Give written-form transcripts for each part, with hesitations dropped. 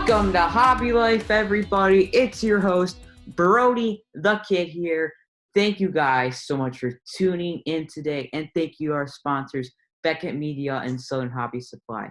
Welcome to Hobby Life, everybody. It's your host, Brody the Kid here. Thank you guys so much for tuning in today, and thank you our sponsors, Beckett Media and Southern Hobby Supply.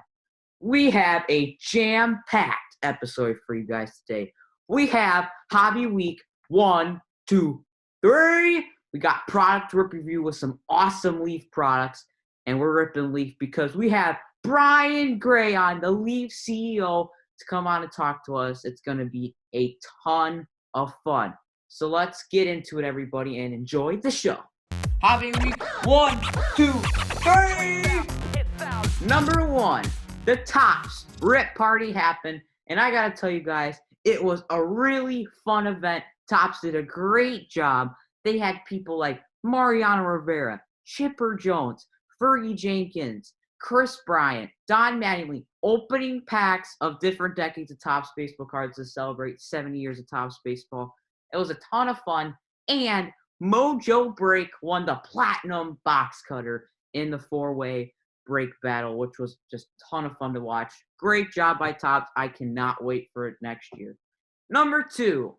We have a jam-packed episode for you guys today. We have Hobby Week 1, 2, 3. We got product review with some awesome Leaf products, and we're ripping Leaf because we have Brian Gray on, the Leaf CEO, to come on and talk to us. It's going to be a ton of fun. So let's get into it, everybody, and enjoy the show. Hobby Week 1, 2, 3. Number 1, the Topps Riiip Party happened, and I got to tell you guys, it was a really fun event. Topps did a great job. They had people like Mariano Rivera, Chipper Jones, Fergie Jenkins, Chris Bryant, Don Mattingly, opening packs of different decades of Topps baseball cards to celebrate 70 years of Topps baseball. It was a ton of fun, and Mojo Break won the Platinum Box Cutter in the four-way break battle, which was just a ton of fun to watch. Great job by Topps. I cannot wait for it next year. Number 2,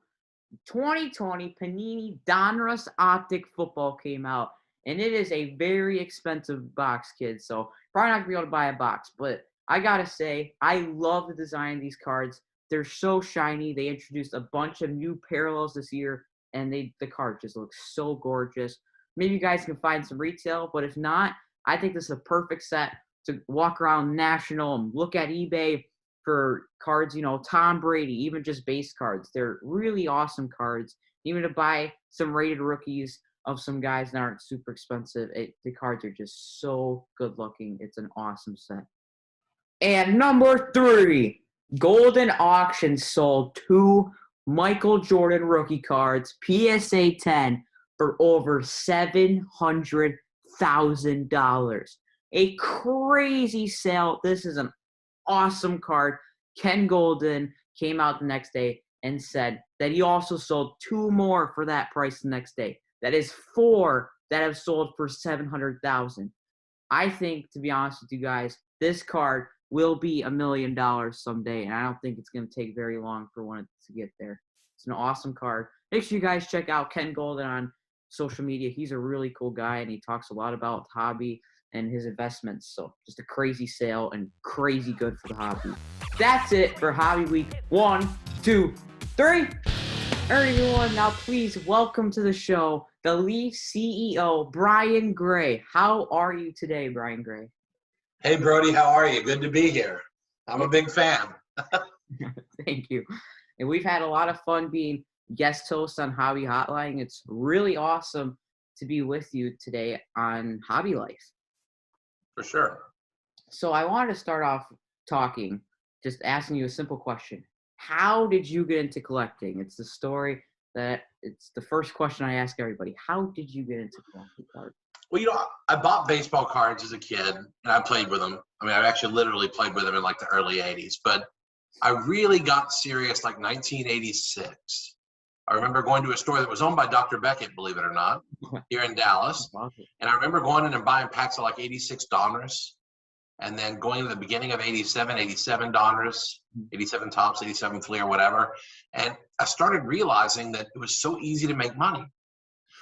2020 Panini Donruss Optic Football came out, and it is a very expensive box, kids, so probably not going to be able to buy a box, but I got to say, I love the design of these cards. They're so shiny. They introduced a bunch of new parallels this year, and the card just looks so gorgeous. Maybe you guys can find some retail, but if not, I think this is a perfect set to walk around National and look at eBay for cards, you know, Tom Brady, even just base cards. They're really awesome cards. Even to buy some rated rookies of some guys that aren't super expensive, the cards are just so good looking. It's an awesome set. And number 3, Golden Auction sold 2 Michael Jordan rookie cards, PSA 10, for over $700,000. A crazy sale. This is an awesome card. Ken Golden came out the next day and said that he also sold 2 more for that price the next day. That is 4 that have sold for $700,000. I think, to be honest with you guys, this card will be $1 million someday, and I don't think it's going to take very long for one to get there. It's an awesome card. Make sure you guys check out Ken Golden on social media. He's a really cool guy, and he talks a lot about hobby and his investments. So just a crazy sale and crazy good for the hobby. That's it for Hobby Week 1, 2, 3. All right, everyone, now please welcome to the show the Leaf CEO, Brian Gray. How are you today, Brian Gray? Hey, Brody, how are you? Good to be here. I'm a big fan. Thank you. And we've had a lot of fun being guest hosts on Hobby Hotline. It's really awesome to be with you today on Hobby Life. For sure. So I wanted to start off just asking you a simple question. How did you get into collecting? It's the first question I ask everybody. How did you get into collecting cards? Well, I bought baseball cards as a kid, and I played with them. I mean, I actually literally played with them in like the early 80s, but I really got serious like 1986. I remember going to a store that was owned by Dr. Beckett, believe it or not, here in Dallas. And I remember going in and buying packs of like 86 Donruss, and then going to the beginning of 87 Donruss, 87 Topps, 87 Fleer, whatever. And I started realizing that it was so easy to make money.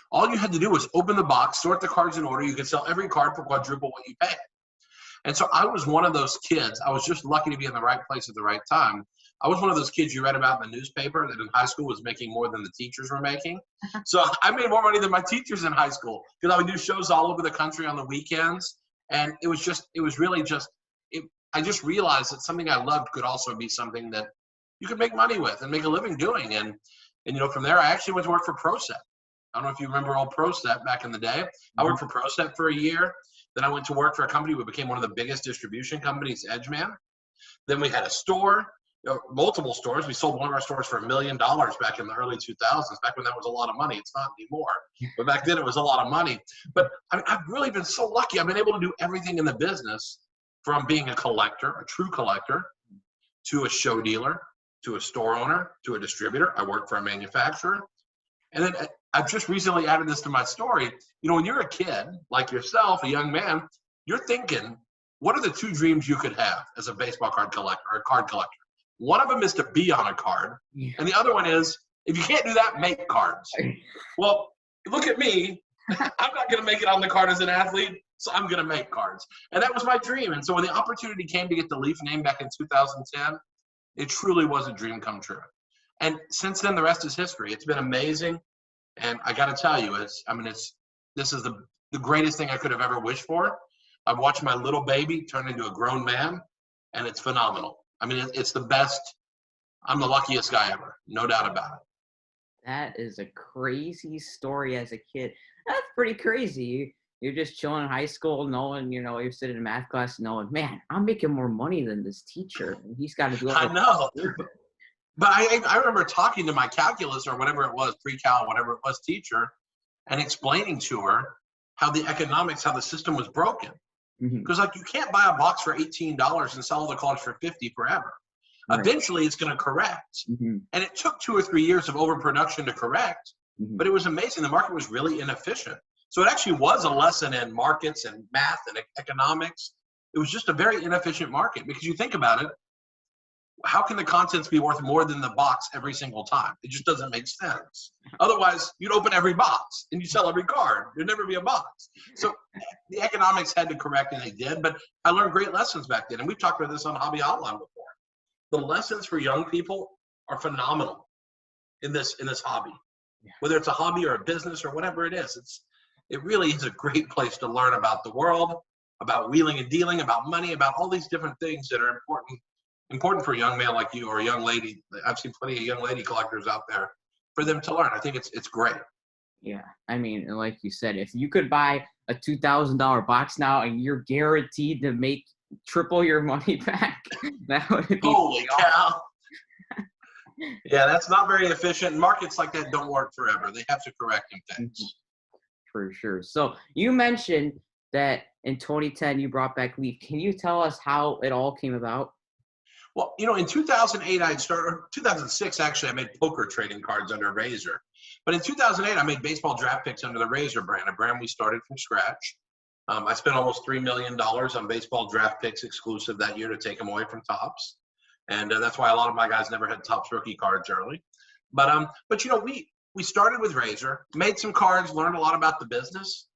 All you had to do was open the box, sort the cards in order. You could sell every card for quadruple what you paid. And so I was one of those kids. I was just lucky to be in the right place at the right time. I was one of those kids you read about in the newspaper that in high school was making more than the teachers were making. So I made more money than my teachers in high school because I would do shows all over the country on the weekends. And I just realized that something I loved could also be something that you could make money with and make a living doing. And from there, I actually went to work for ProSet. I don't know if you remember old ProSet back in the day. I worked for ProSet for a year. Then I went to work for a company that became one of the biggest distribution companies, Edgeman. Then we had a store, multiple stores. We sold one of our stores for $1 million back in the early 2000s, back when that was a lot of money. It's not anymore. But back then it was a lot of money. But I've really been so lucky. I've been able to do everything in the business, from being a collector, a true collector, to a show dealer, to a store owner, to a distributor. I work for a manufacturer. And then I've just recently added this to my story. When you're a kid, like yourself, a young man, you're thinking, what are the 2 dreams you could have as a baseball card collector or a card collector? One of them is to be on a card, and the other one is, if you can't do that, make cards. Well, look at me. I'm not going to make it on the card as an athlete, so I'm going to make cards. And that was my dream. And so when the opportunity came to get the Leaf name back in 2010, it truly was a dream come true. And since then, the rest is history. It's been amazing. And I got to tell you, this is the greatest thing I could have ever wished for. I've watched my little baby turn into a grown man, and it's phenomenal. I mean, it's the best. I'm the luckiest guy ever, no doubt about it. That is a crazy story as a kid. That's pretty crazy. You're just chilling in high school, knowing, you're sitting in math class, knowing, man, I'm making more money than this teacher, and he's got to do it. I know. But I remember talking to my calculus or whatever it was, pre-cal, whatever it was, teacher, and explaining to her how the system was broken. Because you can't buy a box for $18 and sell the college for $50 forever. Right. Eventually, it's going to correct. And it took 2 or 3 years of overproduction to correct, but it was amazing. The market was really inefficient. So it actually was a lesson in markets and math and economics. It was just a very inefficient market because you think about it, how can the contents be worth more than the box every single time? It just doesn't make sense. Otherwise, you'd open every box and you sell every card. There'd never be a box. So the economics had to correct, and they did. But I learned great lessons back then. And we've talked about this on Hobby Outline before. The lessons for young people are phenomenal in this hobby. Yeah. Whether it's a hobby or a business or whatever it is, it really is a great place to learn about the world, about wheeling and dealing, about money, about all these different things that are important for a young man like you or a young lady. I've seen plenty of young lady collectors out there for them to learn. I think it's great. Yeah. I mean, like you said, if you could buy a $2,000 box now and you're guaranteed to make triple your money back, that would be holy cow. Yeah, that's not very efficient. Markets like that don't work forever. They have to correct things. For sure. So you mentioned that in 2010 you brought back Leaf. Can you tell us how it all came about? Well, in 2008, 2006, actually, I made poker trading cards under Razor. But in 2008, I made baseball draft picks under the Razor brand, a brand we started from scratch. I spent almost $3 million on baseball draft picks exclusive that year to take them away from Topps. And that's why a lot of my guys never had Topps rookie cards early. But we started with Razor, made some cards, learned a lot about the business.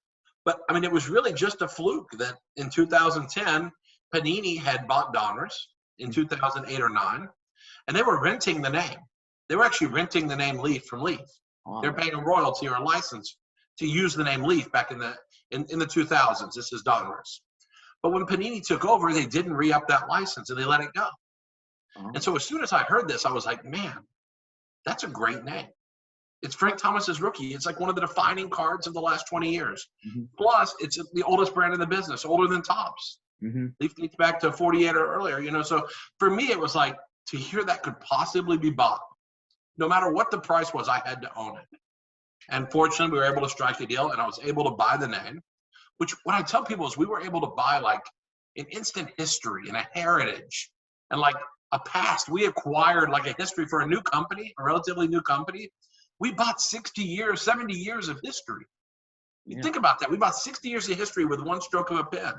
But, it was really just a fluke that in 2010, Panini had bought Donruss in 2008 or 9, and they were renting the name. They were actually renting the name Leaf from Leaf. Wow. They're paying a royalty or a license to use the name Leaf back in the 2000s. This is Donruss. But when Panini took over, they didn't re-up that license, and they let it go. And so as soon as I heard this, I was like, man, that's a great name. It's Frank Thomas's rookie. It's like one of the defining cards of the last 20 years. Plus, it's the oldest brand in the business, older than Topps. Leaf dates back to 48 or earlier, so for me, it was like, to hear that could possibly be bought. No matter what the price was, I had to own it. And fortunately, we were able to strike a deal, and I was able to buy the name, which what I tell people is we were able to buy like an instant history and a heritage and like a past. We acquired like a history for a new company, a relatively new company. We bought 60 years, 70 years of history. You think about that. We bought 60 years of history with one stroke of a pen.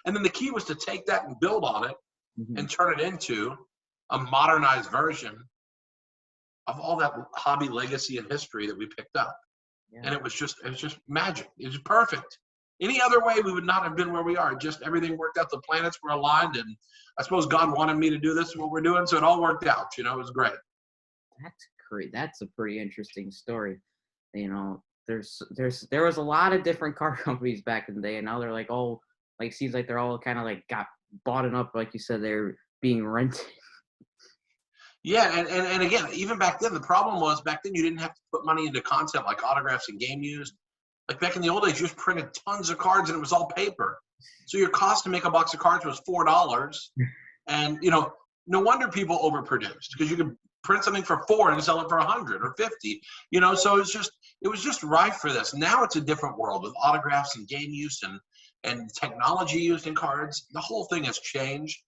And then the key was to take that and build on it and turn it into a modernized version of all that hobby legacy and history that we picked up. And it was just magic. It was perfect. Any other way, we would not have been where we are. Just everything worked out. The planets were aligned, and I suppose God wanted me to do this, what we're doing, so it all worked out. It was great. That's great. That's a pretty interesting story. There was a lot of different car companies back in the day, and now they're like, seems like they're all kind of like got bought up, like you said, they're being rented. Yeah, and again, even back then, the problem was back then you didn't have to put money into content like autographs and game used. Like back in the old days, you just printed tons of cards and it was all paper. So your cost to make a box of cards was $4. And, no wonder people overproduced, because you could print something for $4 and sell it for $100 or $50. So it was just rife for this. Now it's a different world with autographs and game use and technology used in cards. The whole thing has changed,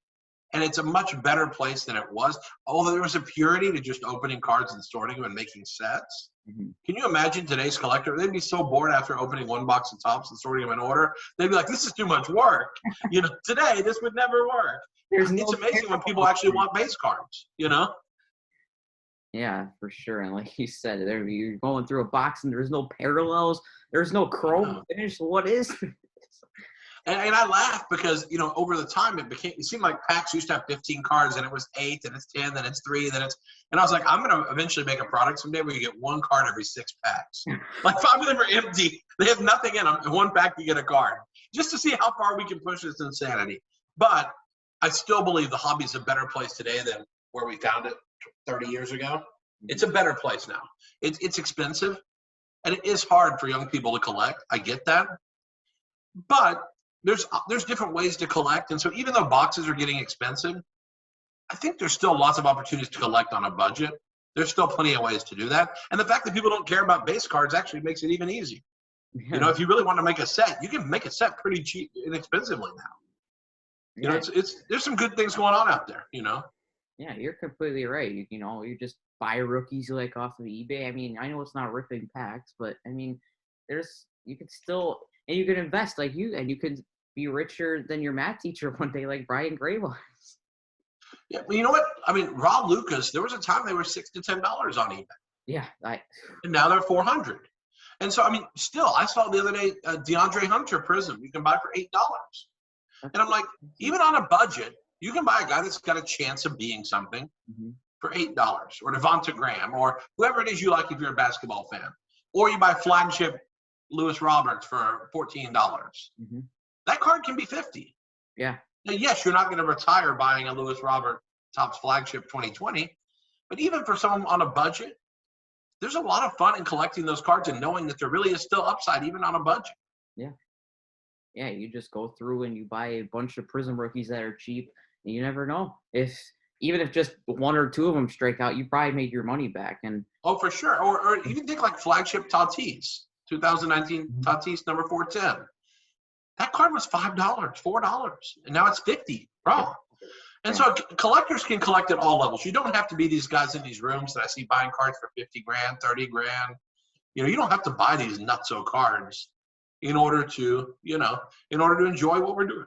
and it's a much better place than it was. Although there was a purity to just opening cards and sorting them and making sets, Mhm. Can you imagine today's collector? They'd be so bored after opening one box of Topps and sorting them in order. They'd be like, this is too much work. Today, this would never work. There's It's no amazing when people parallel. actually want base cards. Yeah, for sure. And like you said, you're going through a box and there's no parallels. There's no chrome finish. What is this? And I laugh because, over the time it seemed like packs used to have 15 cards and it was 8, then it's 10, then it's 3, and I was like, I'm going to eventually make a product someday where you get one card every 6 packs. Like 5 of them are empty. They have nothing in them. In one pack, you get a card. Just to see how far we can push this insanity. But I still believe the hobby is a better place today than where we found it 30 years ago. It's a better place now. It's expensive, and it is hard for young people to collect. I get that. But there's different ways to collect, and so even though boxes are getting expensive, I think there's still lots of opportunities to collect on a budget. There's still plenty of ways to do that, and the fact that people don't care about base cards actually makes it even easier. Yeah. If you really want to make a set, you can make a set pretty cheap, inexpensively now. There's some good things going on out there. Yeah, you're completely right. You just buy rookies you like off of eBay. I mean, I know it's not ripping packs, but I mean, you could still, and you can invest like and you could be richer than your math teacher one day, like Brian Gray was. Yeah, well, you know what? I mean, raw Lucas. There was a time they were $6 to $10 on eBay. Yeah, and now they're $400. And so, I mean, still, I saw the other day DeAndre Hunter Prism you can buy for $8. And I'm like, even on a budget, you can buy a guy that's got a chance of being something for $8, or Devonta Graham, or whoever it is you like if you're a basketball fan. Or you buy flagship Lewis Roberts for $14. That card can be $50. Yeah. Now, yes, you're not going to retire buying a Lewis Robert Topps flagship 2020, but even for someone on a budget, there's a lot of fun in collecting those cards and knowing that there really is still upside even on a budget. Yeah. Yeah, you just go through and you buy a bunch of Prism rookies that are cheap, and you never know. Even if just 1 or 2 of them strike out, you probably made your money back. And for sure. Or even think like flagship Tatis, 2019 Tatis number 410. That card was $5, $4, and now it's $50, bro. And so collectors can collect at all levels. You don't have to be these guys in these rooms that I see buying cards for $50 grand, $30 grand. You don't have to buy these nutso cards in order to enjoy what we're doing.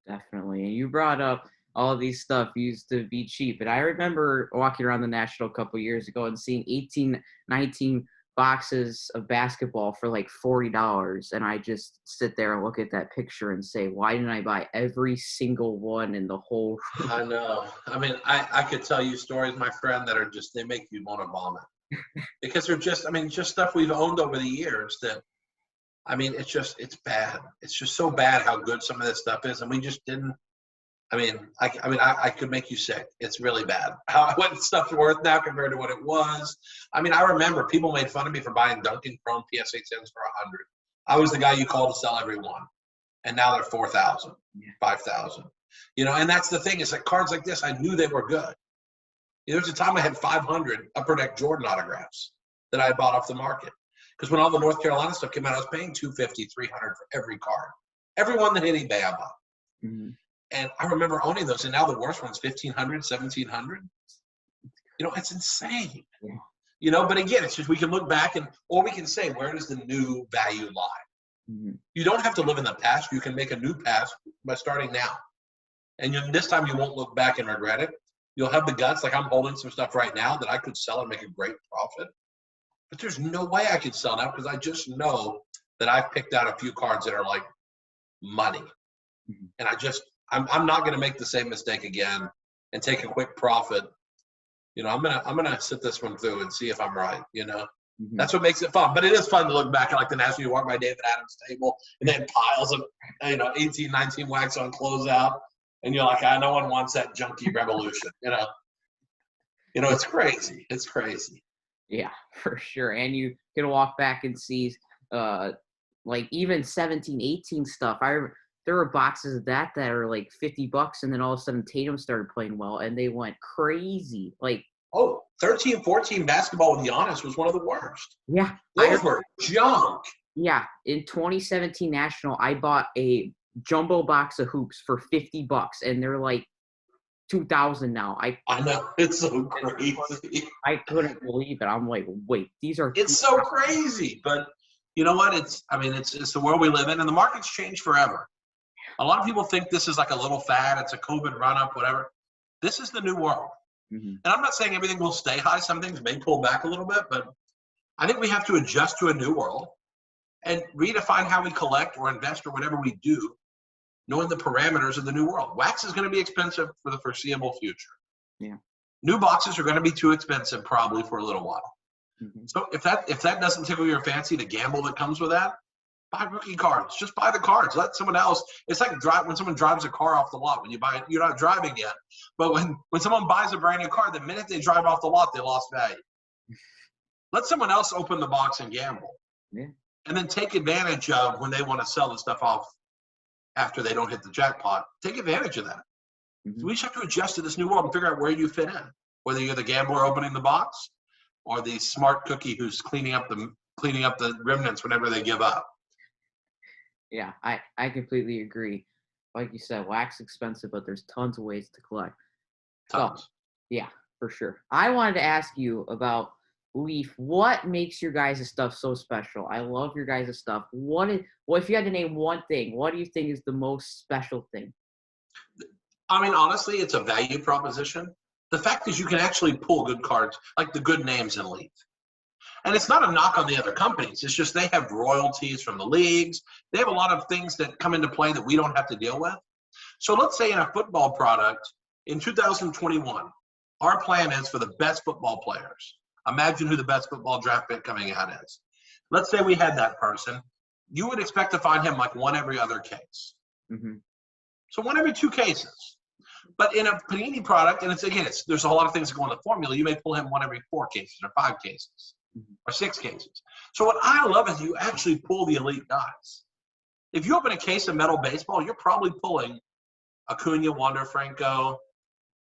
Definitely. And you brought up all of these stuff used to be cheap. And I remember walking around the National a couple years ago and seeing 18, 19 boxes of basketball for like $40. And I just sit there and look at that picture and say, why didn't I buy every single one in the whole room? I know. I mean, I could tell you stories, my friend, that are just, they make you want to vomit. Because they're just stuff we've owned over the years that, it's bad. It's just so bad how good some of this stuff is. And we just didn't, I could make you sick. It's really bad. What stuff's worth now compared to what it was. I remember people made fun of me for buying Duncan Chrome PSA 10s for $100. I was the guy you called to sell every one. And now they're 4,000, 5,000. And that's the thing. Is like cards like this, I knew they were good. There was a time I had 500 Upper Deck Jordan autographs that I had bought off the market. Because when all the North Carolina stuff came out, I was paying $250, $300 for every card. Every one that hit eBay, I bought. Mm-hmm. And I remember owning those, and now the worst one's $1,500, $1,700. It's insane. Yeah. But again, it's just we can look back or we can say, where does the new value lie? Mm-hmm. You don't have to live in the past. You can make a new past by starting now. And this time you won't look back and regret it. You'll have the guts. Like I'm holding some stuff right now that I could sell and make a great profit. But there's no way I could sell now because I just know that I've picked out a few cards that are like money. Mm-hmm. And I'm not going to make the same mistake again and take a quick profit. I'm gonna sit this one through and see if I'm right. Mm-hmm. That's what makes it fun. But it is fun to look back at like the National. You walk by David Adams' table and they had piles of 18, 19 wax on closeout, and you're like, no one wants that junky revolution. It's crazy. It's crazy. Yeah, for sure. And you can walk back and see like even 17, 18 stuff. There were boxes of that are like $50, and then all of a sudden Tatum started playing well, and they went crazy. Like 13, 14 basketball with Giannis was one of the worst. Yeah, those were junk. Yeah, in 2017 National, I bought a jumbo box of hoops for $50, and they're like 2,000 now. I know, it's so crazy. I couldn't believe it. I'm like, wait, these are. It's so crazy, but you know what? It's the world we live in, and the market's changed forever. A lot of people think this is like a little fad. It's a COVID run-up, whatever. This is the new world. Mm-hmm. And I'm not saying everything will stay high. Some things may pull back a little bit, but I think we have to adjust to a new world and redefine how we collect or invest or whatever we do, knowing the parameters of the new world. Wax is going to be expensive for the foreseeable future. Yeah. New boxes are going to be too expensive probably for a little while. Mm-hmm. So if that doesn't tickle your fancy, the gamble that comes with that, buy rookie cards. Just buy the cards. Let someone else. It's like when someone drives a car off the lot. When you buy it, you're not driving yet. But when someone buys a brand new car, the minute they drive off the lot, they lost value. Let someone else open the box and gamble. Yeah. And then take advantage of when they want to sell the stuff off after they don't hit the jackpot. Take advantage of that. Mm-hmm. So we just have to adjust to this new world and figure out where you fit in. Whether you're the gambler opening the box or the smart cookie who's cleaning up the remnants whenever they give up. Yeah, I completely agree. Like you said, wax expensive, but there's tons of ways to collect. Tons. So, yeah, for sure. I wanted to ask you about Leaf. What makes your guys' stuff so special? I love your guys' stuff. If you had to name one thing, what do you think is the most special thing? I mean, honestly, it's a value proposition. The fact is you can actually pull good cards, like the good names in Leaf. And it's not a knock on the other companies. It's just they have royalties from the leagues. They have a lot of things that come into play that we don't have to deal with. So let's say in a football product, in 2021, our plan is for the best football players. Imagine who the best football draft pick coming out is. Let's say we had that person. You would expect to find him like one every other case. Mm-hmm. So one every two cases. But in a Panini product, and there's a lot of things that go in the formula, you may pull him one every 4 cases or 5 cases. Or 6 cases. So what I love is you actually pull the elite guys. If you open a case of metal baseball, you're probably pulling Acuna, Wander Franco,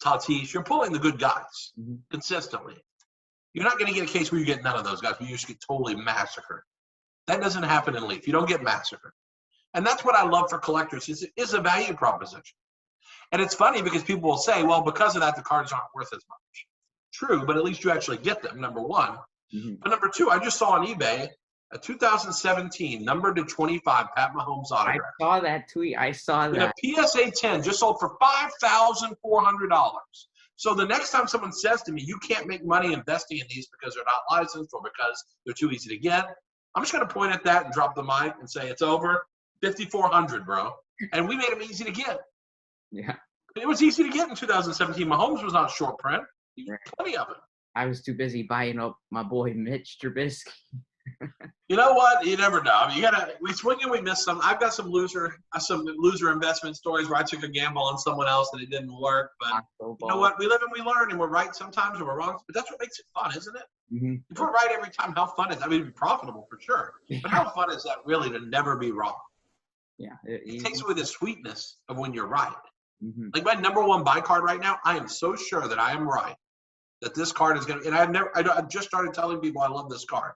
Tatis. You're pulling the good guys consistently. You're not going to get a case where you get none of those guys, where you just get totally massacred. That doesn't happen in Leaf. You don't get massacred. And that's what I love for collectors is a value proposition. And it's funny because people will say, well, because of that, the cards aren't worth as much. True, but at least you actually get them, number one. Mm-hmm. But number 2, I just saw on eBay a 2017 numbered to 25 Pat Mahomes autograph. I saw that tweet. I saw that. And a PSA 10 just sold for $5,400. So the next time someone says to me, you can't make money investing in these because they're not licensed or because they're too easy to get, I'm just going to point at that and drop the mic and say, it's over. $5,400, bro. And we made them easy to get. Yeah. It was easy to get in 2017. Mahomes was not short print. He had plenty of it. I was too busy buying up my boy Mitch Trubisky. You know what? You never know. I mean, we swing and we miss some. I've got some loser investment stories where I took a gamble on someone else and it didn't work. But you know what? We live and we learn, and we're right sometimes and we're wrong. But that's what makes it fun, isn't it? Mm-hmm. If we're right every time, how fun is it? I mean, it'd be profitable for sure. But how fun is that really to never be wrong? Yeah. It takes away the sweetness of when you're right. Mm-hmm. Like my number 1 buy card right now, I am so sure that I am right. That this card is going to, and I've just started telling people I love this card.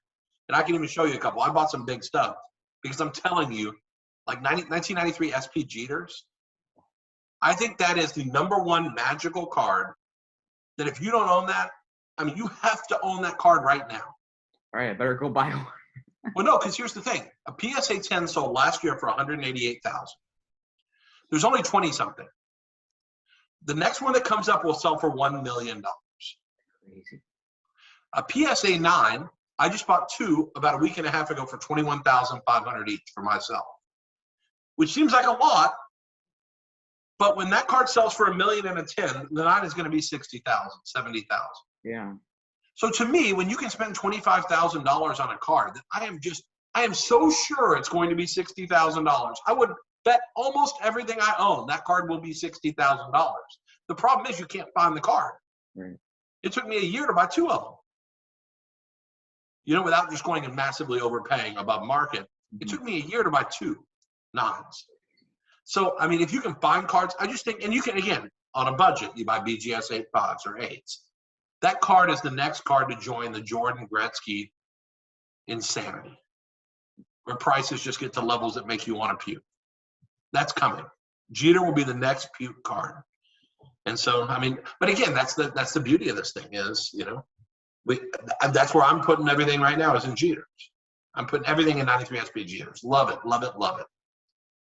And I can even show you a couple. I bought some big stuff because I'm telling you, like 1993 SP Jeters, I think that is the number 1 magical card that if you don't own that, I mean, you have to own that card right now. All right, I better go buy one. Well, no, because here's the thing. A PSA 10 sold last year for $188,000. There's only 20-something. The next one that comes up will sell for $1 million. Crazy. A PSA 9, I just bought 2 about a week and a half ago for $21,500 each for myself, which seems like a lot. But when that card sells for $1 million and a 10, the 9 is going to be $60,000, $70,000. Yeah. So to me, when you can spend $25,000 on a card, I am so sure it's going to be $60,000. I would bet almost everything I own that card will be $60,000. The problem is you can't find the card. Right. It took me a year to buy 2 of them. You know, without just going and massively overpaying above market. It took me a year to buy 2 9s. So, I mean, if you can find cards, I just think, and you can, again, on a budget, you buy BGS 8.5s or 8s. That card is the next card to join the Jordan Gretzky insanity, where prices just get to levels that make you want to puke. That's coming. Jeter will be the next puke card. And so, I mean, but again, that's the beauty of this thing is, you know, that's where I'm putting everything right now is in Jeters. I'm putting everything in 93 SP Jeters. Love it, love it, love it.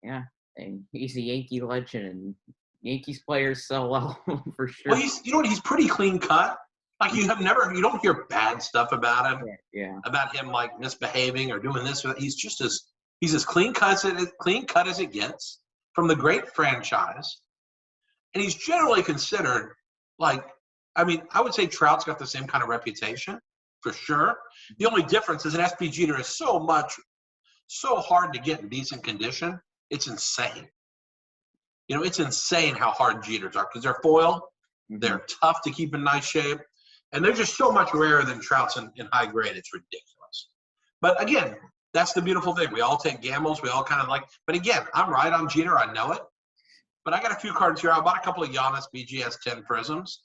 Yeah, and he's a Yankee legend, and Yankees players sell well for sure. Well, you know what? He's pretty clean cut. Like you don't hear bad stuff about him. Yeah. About him like misbehaving or doing this or that. He's as clean cut as it gets from the great franchise, and he's generally considered like. I mean, I would say Trout's got the same kind of reputation for sure. The only difference is an SP Jeter is so hard to get in decent condition. It's insane. You know, it's insane how hard Jeters are because they're foil. They're tough to keep in nice shape. And they're just so much rarer than Trout's in high grade. It's ridiculous. But again, that's the beautiful thing. We all take gambles. We all kind of like, but again, I'm right on Jeter. I know it. But I got a few cards here. I bought a couple of Giannis BGS 10 Prisms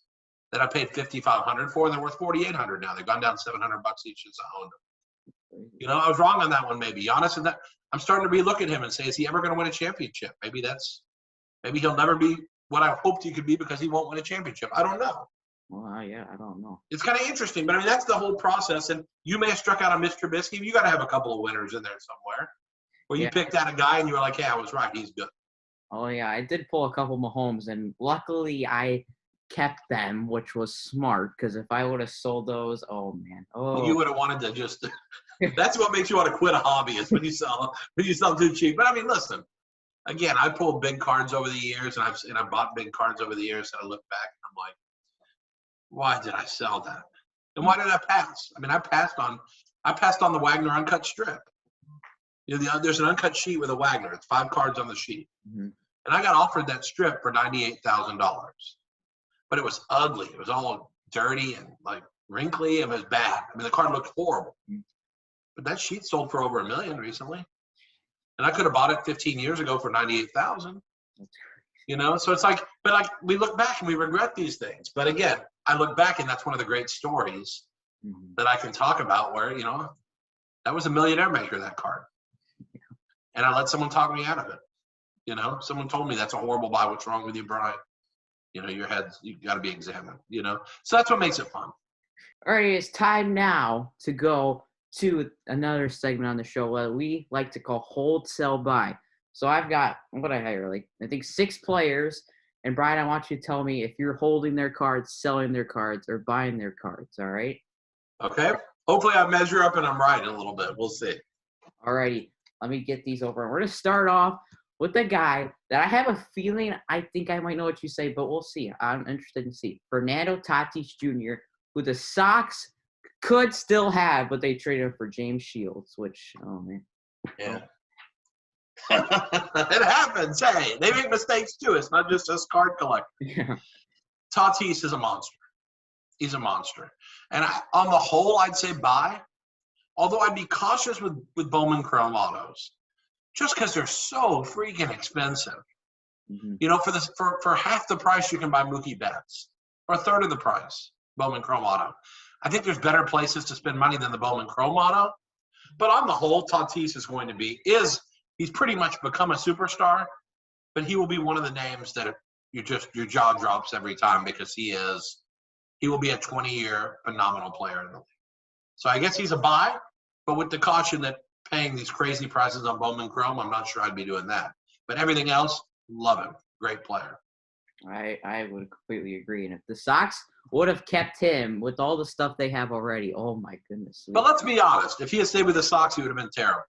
that I paid $5,500 for. And they're worth $4,800 now. They've gone down $700 each since I owned them. You know, I was wrong on that one maybe. Giannis, and that, I'm starting to relook at him and say, is he ever going to win a championship? Maybe he'll never be what I hoped he could be because he won't win a championship. I don't know. Well, yeah, I don't know. It's kind of interesting, but I mean, that's the whole process. And you may have struck out on Mr. Trubisky. You got to have a couple of winners in there somewhere where you picked out a guy and you were like, hey, I was right. He's good. Oh, yeah, I did pull a couple Mahomes, and luckily I kept them, which was smart, because if I would have sold those, oh, man. Oh, well, you would have wanted to just – that's what makes you want to quit a hobby is when you sell too cheap. But, I mean, listen, again, I pulled big cards over the years, and I've bought big cards over the years, and I look back, and I'm like, why did I sell that? And why did I pass? I mean, I passed on the Wagner uncut strip. You know, there's an uncut sheet with a Wagner. It's 5 cards on the sheet. And I got offered that strip for $98,000. But it was ugly. It was all dirty and like wrinkly. It was bad. I mean, the card looked horrible. But that sheet sold for over $1 million recently. And I could have bought it 15 years ago for $98,000. You know, so it's like, but like we look back and we regret these things. But again, I look back and that's one of the great stories that I can talk about where, you know, that was a millionaire maker, that card. And I let someone talk me out of it. You know, someone told me that's a horrible buy. What's wrong with you, Brian? You know, you got to be examined, you know. So that's what makes it fun. All right, it's time now to go to another segment on the show that we like to call Hold, Sell, Buy. So I've got, what I hire, like, I think 6 players. And, Brian, I want you to tell me if you're holding their cards, selling their cards, or buying their cards, all right? Okay. Hopefully I measure up and I'm right in a little bit. We'll see. All righty. Let me get these over. We're going to start off with a guy that I have a feeling I think I might know what you say, but we'll see. I'm interested to see. Fernando Tatis Jr., who the Sox could still have, but they traded him for James Shields, which, oh, man. Yeah. It happens. Hey, they make mistakes too. It's not just us card collectors. Yeah. Tatis is a monster. He's a monster. And on the whole, I'd say buy. Although I'd be cautious with Bowman Chrome autos, just because they're so freaking expensive. You know, for half the price you can buy Mookie Betts, or a third of the price, Bowman Chrome auto. I think there's better places to spend money than the Bowman Chrome auto. But on the whole, Tatis is going to be he's pretty much become a superstar, but he will be one of the names that your jaw drops every time because he will be a 20-year phenomenal player in the league. So I guess he's a buy, but with the caution that paying these crazy prices on Bowman Chrome, I'm not sure I'd be doing that. But everything else, love him. Great player. I would completely agree. And if the Sox would have kept him with all the stuff they have already, oh my goodness. But let's be honest. If he had stayed with the Sox, he would have been terrible.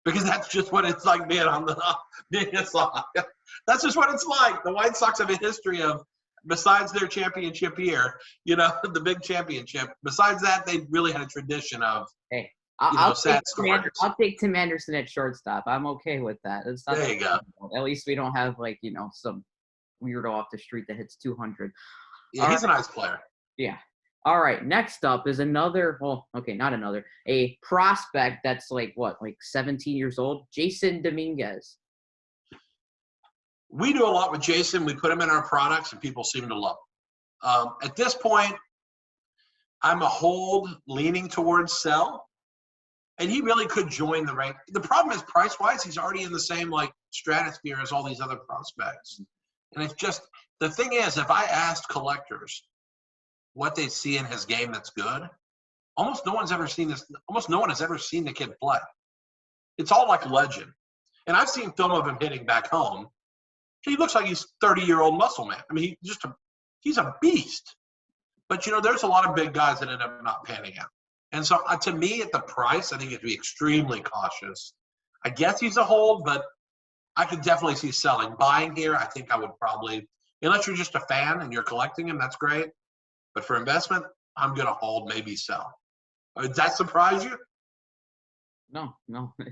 Because that's just what it's like being a Sox. That's just what it's like. The White Sox have a history of, besides their championship year, you know, the big championship. Besides that, they really had a tradition of, hey, sad stories. I'll take Tim Anderson at shortstop. I'm okay with that. It's not there you go. At least we don't have, like, you know, some weirdo off the street that hits 200. Yeah, he's a nice player. Yeah. All right, next up is a prospect that's like 17 years old, Jason Dominguez. We do a lot with Jason. We put him in our products, and people seem to love him. At this point, I'm a hold leaning towards sell, and he really could join the rank. The problem is price-wise, he's already in the same stratosphere as all these other prospects. And it's just, the thing is, if I asked collectors what they see in his game that's good, almost no one's ever seen this. Almost no one has ever seen the kid play. It's all like legend. And I've seen film of him hitting back home. He looks like he's 30-year-old muscle man. I mean, he's a beast. But, there's a lot of big guys that end up not panning out. And so, to me, at the price, I think you have to be extremely cautious. I guess he's a hold, but I could definitely see selling. Buying here, I think I would probably, unless you're just a fan and you're collecting him, that's great. But for investment, I'm going to hold, maybe sell. Does that surprise you? No.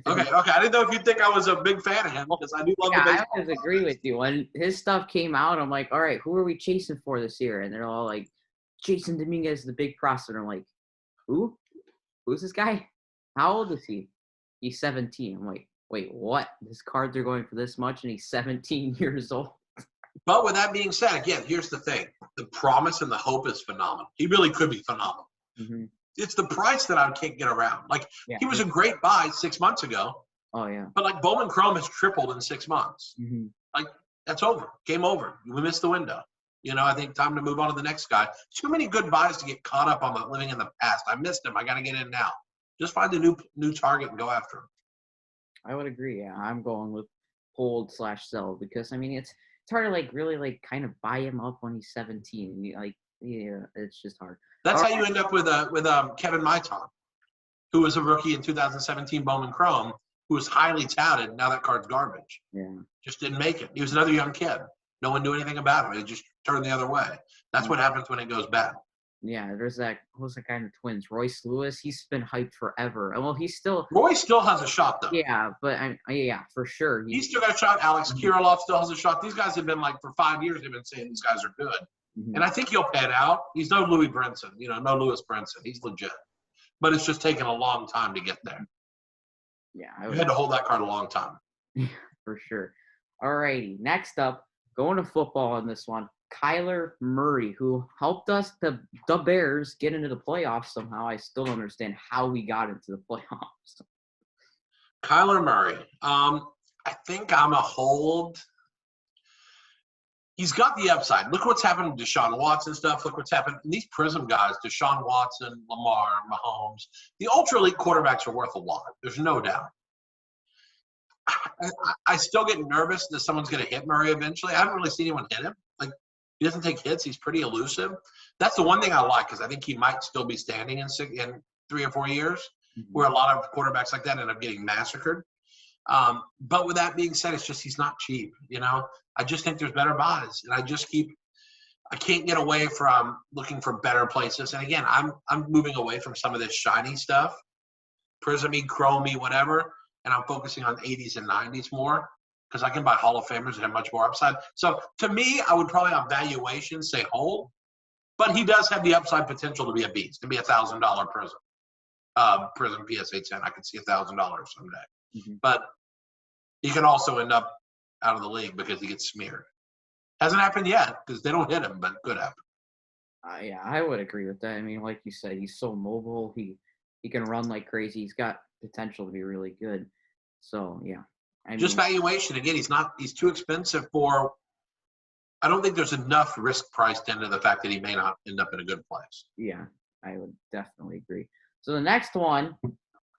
Okay. I didn't know if you think I was a big fan of him, because I do love the baseball. I always agree with you. When his stuff came out, I'm like, all right, who are we chasing for this year? And they're all like, Jason Dominguez is the big prospect. I'm like, who? Who's this guy? How old is he? He's 17. I'm like, wait, what? His cards are going for this much, and he's 17 years old. But with that being said, again, here's the thing. The promise and the hope is phenomenal. He really could be phenomenal. Mm-hmm. It's the price that I can't get around. Like, he was a great buy 6 months ago. Oh, yeah. But, like, Bowman Chrome has tripled in 6 months. Mm-hmm. Like, that's over. Game over. We missed the window. I think time to move on to the next guy. Too many good buys to get caught up on the living in the past. I missed him. I got to get in now. Just find a new target and go after him. I would agree. Yeah, I'm going with hold/sell because it's hard to really kind of buy him up when he's 17. It's just hard. That's how you end up with Kevin Maiton, who was a rookie in 2017 Bowman Chrome, who was highly touted. Now that card's garbage. Yeah, just didn't make it. He was another young kid. No one knew anything about him. It just turned the other way. That's what happens when it goes bad. Yeah, there's who's that guy in the Twins? Royce Lewis. He's been hyped forever. Well, Roy still has a shot, though. Yeah, but for sure. He's still got a shot. Alex Kirilloff still has a shot. These guys have been for 5 years. They've been saying these guys are good, and I think he'll pan out. He's no Louis Brinson, no Lewis Brinson. He's legit, but it's just taken a long time to get there. Yeah, I had to hold that card a long time. For sure. All righty, next up, going to football on this one. Kyler Murray, who helped us, the Bears, get into the playoffs somehow. I still don't understand how we got into the playoffs. Kyler Murray. I think I'm a hold. He's got the upside. Look what's happened to Deshaun Watson stuff. Look what's happened. And these Prism guys, Deshaun Watson, Lamar, Mahomes, the ultra elite quarterbacks are worth a lot. There's no doubt. I still get nervous that someone's going to hit Murray eventually. I haven't really seen anyone hit him. He doesn't take hits. He's pretty elusive. That's the one thing I like, because I think he might still be standing in 3 or 4 years, where a lot of quarterbacks like that end up getting massacred. But with that being said, it's just he's not cheap. I just think there's better buys, and I can't get away from looking for better places. And again, I'm moving away from some of this shiny stuff, prismy, chromey, whatever, and I'm focusing on 80s and 90s more, because I can buy Hall of Famers that have much more upside. So to me, I would probably on valuation say hold, but he does have the upside potential to be a beast, to be $1,000 Prism. Prism PSA 10, I could see $1,000 someday. But he can also end up out of the league because he gets smeared. Hasn't happened yet because they don't hit him, but it could happen. Yeah, I would agree with that. Like you said, he's so mobile. He can run like crazy. He's got potential to be really good. So, yeah. Just valuation. Again, he's too expensive for – I don't think there's enough risk priced into the fact that he may not end up in a good place. Yeah, I would definitely agree. So the next one,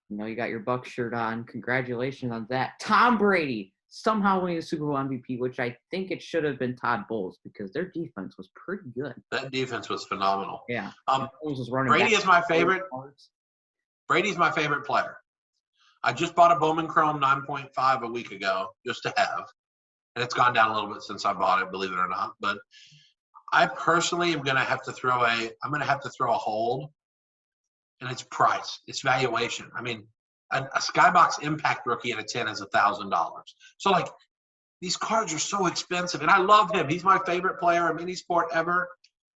you got your Bucs shirt on. Congratulations on that. Tom Brady somehow winning the Super Bowl MVP, which I think it should have been Todd Bowles because their defense was pretty good. That defense was phenomenal. Yeah. Brady is my favorite. Brady's my favorite player. I just bought a Bowman Chrome 9.5 a week ago just to have. And it's gone down a little bit since I bought it, believe it or not. But I personally am going to have to throw a hold. And it's price. It's valuation. A Skybox Impact rookie at a 10 is $1,000. So, these cards are so expensive. And I love him. He's my favorite player in any sport ever.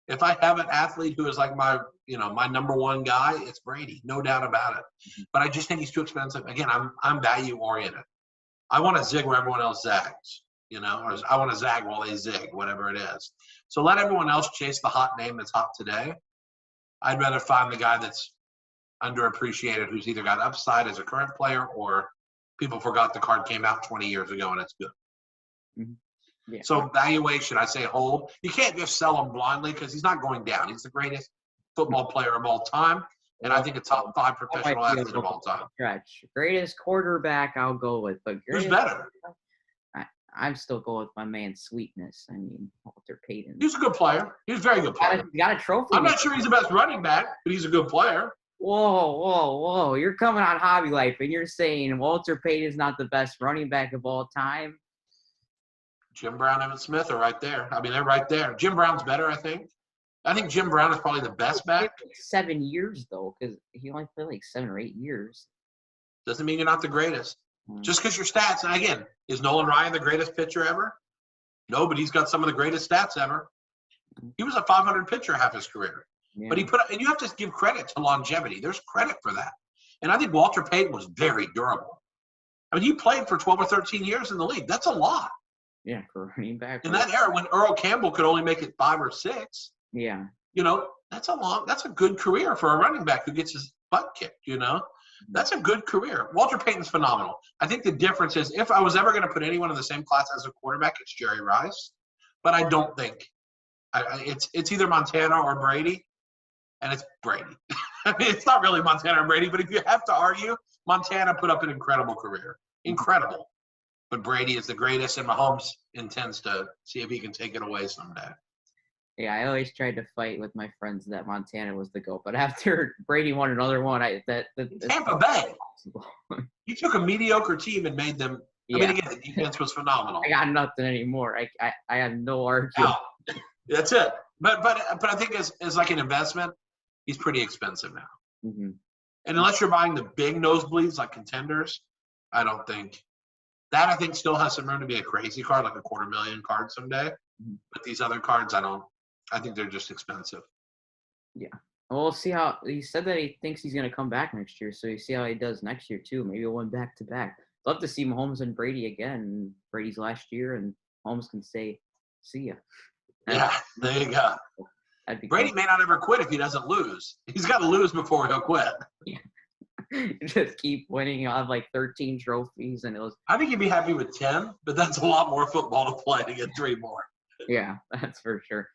If I have an athlete who is my number one guy, it's Brady. No doubt about it. But I just think he's too expensive. Again, I'm value oriented. I want to zig where everyone else zags, or I want to zag while they zig, whatever it is. So let everyone else chase the hot name that's hot today. I'd rather find the guy that's underappreciated, who's either got upside as a current player or people forgot the card came out 20 years ago and it's good. Yeah. So valuation, I say hold. You can't just sell him blindly because he's not going down. He's the greatest football player of all time, and I think a top 5 professional athlete of all time. Stretch. Greatest quarterback, I'll go with, but Who's better? I'm still going with my man Sweetness. I mean, Walter Payton. He's a good player. He's a very good player. Got a trophy. I'm not sure he's the best running back, but he's a good player. Whoa. You're coming on Hobby Life, and you're saying Walter Payton is not the best running back of all time? Jim Brown and Emmitt Smith are right there. I mean, they're right there. Jim Brown's better, I think. I think Jim Brown is probably the best back. 7 years, though, because he only played like 7 or 8 years. Doesn't mean you're not the greatest. Just because your stats, and again, is Nolan Ryan the greatest pitcher ever? No, but he's got some of the greatest stats ever. He was a 500 pitcher half his career. Yeah. But and you have to give credit to longevity. There's credit for that. And I think Walter Payton was very durable. I mean, he played for 12 or 13 years in the league. That's a lot. Yeah, for running back. In that era when Earl Campbell could only make it 5 or 6. Yeah. That's a good career for a running back who gets his butt kicked, That's a good career. Walter Payton's phenomenal. I think the difference is if I was ever going to put anyone in the same class as a quarterback, it's Jerry Rice. But I don't think it's either Montana or Brady, and it's Brady. I mean, it's not really Montana or Brady, but if you have to argue, Montana put up an incredible career. Incredible. But Brady is the greatest, and Mahomes intends to see if he can take it away someday. Yeah, I always tried to fight with my friends that Montana was the GOAT, but after Brady won another one, Tampa Bay. You took a mediocre team and made them. Yeah. I mean, again, the defense was phenomenal. I got nothing anymore. I have no argument. Oh, that's it. But I think as like an investment, he's pretty expensive now. Mm-hmm. And unless you're buying the big nosebleeds like contenders, I don't think that. I think still has some room to be a crazy card, like a $250,000 card someday. Mm-hmm. But these other cards, I think they're just expensive. Yeah. Well, we'll see how he said that he thinks he's going to come back next year. So you see how he does next year, too. Maybe he'll win back to back. Love to see Mahomes and Brady again. Brady's last year, and Mahomes can say, see ya. Yeah, there you go. Brady may not ever quit if he doesn't lose. He's got to lose before he'll quit. Yeah. Just keep winning. He'll have like 13 trophies. I think he'd be happy with 10, but that's a lot more football to play to get 3 more. Yeah, that's for sure.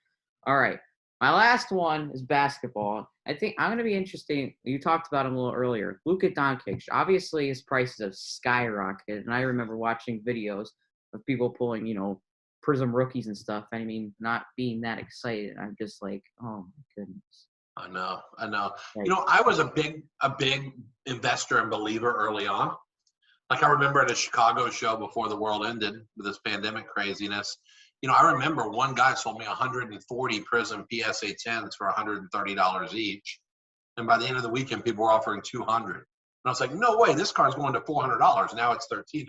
All right. My last one is basketball. I think I'm going to be interesting. You talked about him a little earlier. Luka Doncic. Obviously, his prices have skyrocketed. And I remember watching videos of people pulling, Prism rookies and stuff. I mean, not being that excited. I'm just like, oh, my goodness. I know. Right. I was a big investor and believer early on. Like I remember at a Chicago show before the world ended with this pandemic craziness. I remember one guy sold me 140 Prism PSA 10s for $130 each. And by the end of the weekend, people were offering 200. And I was like, no way, this card's going to $400. Now it's $1,300.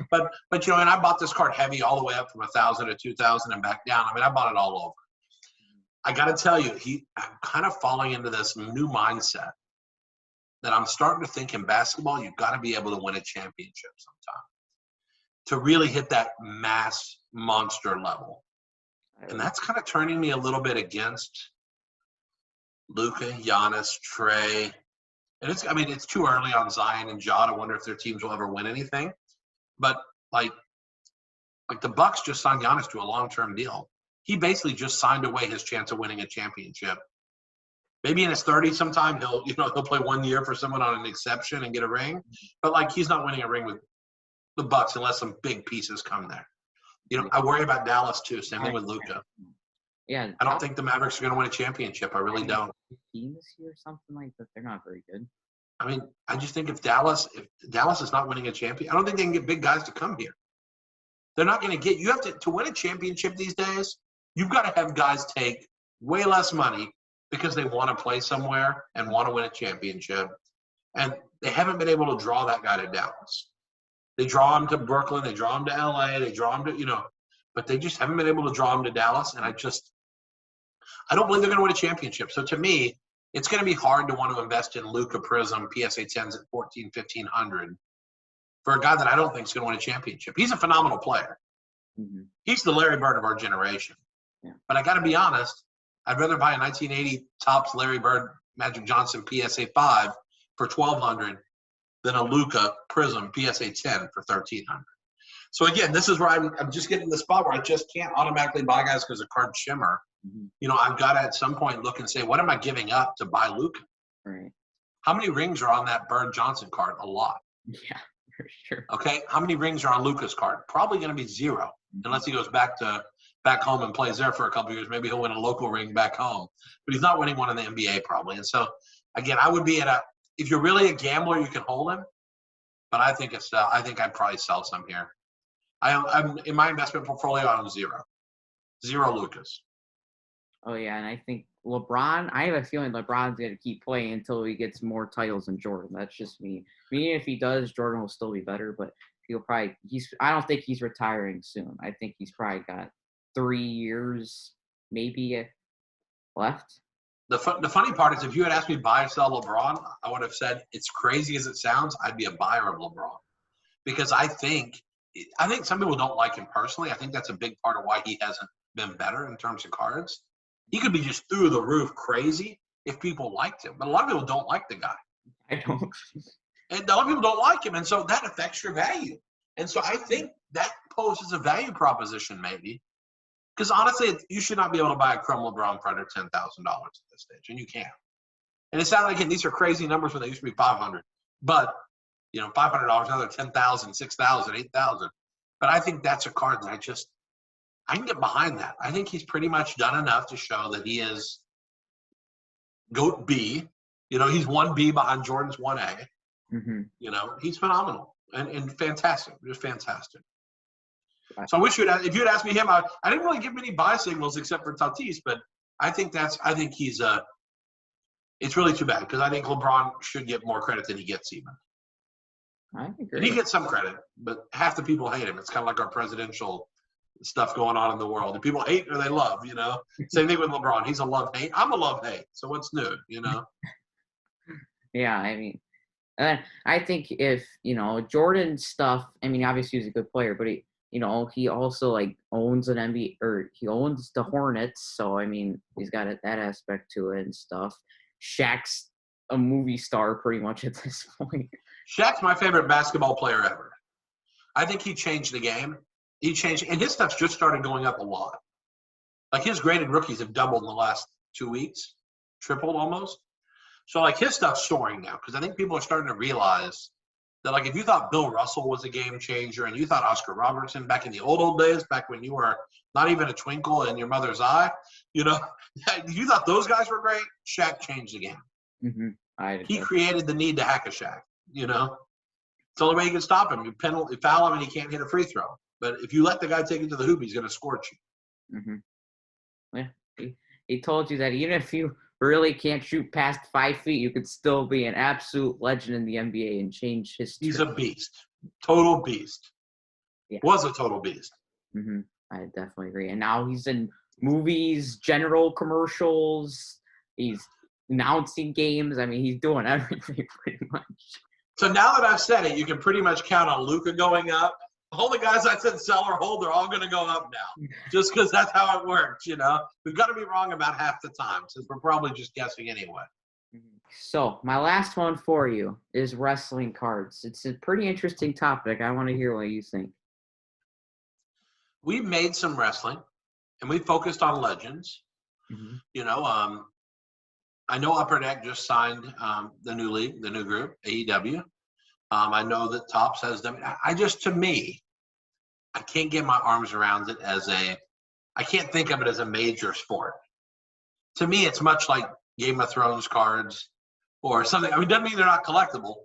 but and I bought this card heavy all the way up from 1,000 to 2,000 and back down. I mean, I bought it all over. I got to tell you, I'm kind of falling into this new mindset that I'm starting to think in basketball, you've got to be able to win a championship sometime to really hit that mass monster level. And that's kind of turning me a little bit against Luka, Giannis, Trey. And it's too early on Zion and Ja to wonder if their teams will ever win anything. But like the Bucks just signed Giannis to a long-term deal. He basically just signed away his chance of winning a championship. Maybe in his 30s sometime he'll play 1 year for someone on an exception and get a ring. But he's not winning a ring with the Bucks unless some big pieces come there. I worry about Dallas too. Same thing with Luka. Yeah, I don't think the Mavericks are going to win a championship. I really don't. 15 this year, something like that. They're not very good. I mean, I just think if Dallas is not winning a champion, I don't think they can get big guys to come here. They're not going to get. You have to win a championship these days. You've got to have guys take way less money because they want to play somewhere and want to win a championship, and they haven't been able to draw that guy to Dallas. They draw him to Brooklyn, they draw him to LA, they draw him to, but they just haven't been able to draw him to Dallas. And I don't believe they're going to win a championship. So to me, it's going to be hard to want to invest in Luka Prism PSA 10s at $1,400, $1,500 for a guy that I don't think is going to win a championship. He's a phenomenal player. Mm-hmm. He's the Larry Bird of our generation. Yeah. But I got to be honest, I'd rather buy a 1980 Topps Larry Bird Magic Johnson PSA 5 for $1,200 than a Luka Prism PSA 10 for $1,300. So again, this is where I'm just getting to the spot where I just can't automatically buy guys because the cards shimmer. Mm-hmm. I've got to at some point look and say, what am I giving up to buy Luka? Right. How many rings are on that Bird Johnson card? A lot. Yeah, for sure. Okay. How many rings are on Luka's card? Probably going to be 0, unless he goes back home and plays there for a couple of years. Maybe he'll win a local ring back home, but he's not winning one in the NBA probably. And so again, I would be if you're really a gambler, you can hold him, but I think I'd probably sell some here. I'm in my investment portfolio, I'm 0 Lucas. Oh yeah, and I think LeBron. I have a feeling LeBron's going to keep playing until he gets more titles than Jordan. That's just me. I mean, if he does, Jordan will still be better, but I don't think he's retiring soon. I think he's probably got 3 years, maybe left. The funny part is, if you had asked me buy or sell LeBron, I would have said, it's crazy as it sounds, I'd be a buyer of LeBron, because I think some people don't like him personally. I think that's a big part of why he hasn't been better in terms of cards. He could be just through the roof crazy if people liked him, but a lot of people don't like the guy. I don't. And a lot of people don't like him, and so that affects your value. And so I think that poses a value proposition maybe, because honestly, you should not be able to buy a Chrome LeBron for under $10,000 at this stage, and you can't. And it's not like these are crazy numbers when they used to be $500, but $500 now they're $10,000, $6,000, $8,000. But I think that's a card that I can get behind that. I think he's pretty much done enough to show that he is GOAT B. He's 1B behind Jordan's 1A. Mm-hmm. He's phenomenal and fantastic, just fantastic. So I wish if you had asked me him, I didn't really give many buy signals except for Tatis, but I think he's it's really too bad, because I think LeBron should get more credit than he gets even. I agree. And he gets some credit, but half the people hate him. It's kind of like our presidential stuff going on in the world. The people hate or they love, Same thing with LeBron. He's a love-hate. I'm a love-hate. So what's new, Yeah, I mean, I think if, Jordan's stuff, I mean, obviously he's a good player, but he also owns an NBA, or he owns the Hornets. So, I mean, he's got that aspect to it and stuff. Shaq's a movie star pretty much at this point. Shaq's my favorite basketball player ever. I think he changed the game. And his stuff's just started going up a lot. Like his graded rookies have doubled in the last 2 weeks, tripled almost. So his stuff's soaring now, because I think people are starting to realize that if you thought Bill Russell was a game changer, and you thought Oscar Robertson back in the old days, back when you were not even a twinkle in your mother's eye, you thought those guys were great, Shaq changed the game. Mm-hmm. He created the need to hack a Shaq, It's the only way you can stop him. You foul him, and he can't hit a free throw. But if you let the guy take it to the hoop, he's going to scorch you. Mm-hmm. Yeah, he told you that even if you really can't shoot past 5 feet, you could still be an absolute legend in the NBA and change history. He's a beast. Total beast. Yeah. Was a total beast. Mm-hmm. I definitely agree. And now he's in movies, general commercials. He's announcing games. I mean, he's doing everything pretty much. So now that I've said it, you can pretty much count on Luka going up. All the guys I said sell or hold, they're all going to go up now, just because that's how it works, We've got to be wrong about half the time, since we're probably just guessing anyway. So my last one for you is wrestling cards. It's a pretty interesting topic. I want to hear what you think. We made some wrestling, and we focused on legends. Mm-hmm. I know Upper Deck just signed the new league, the new group, AEW. I know that Topps has them. To me, I can't get my arms around it I can't think of it as a major sport. To me, it's much like Game of Thrones cards or something. I mean, it doesn't mean they're not collectible,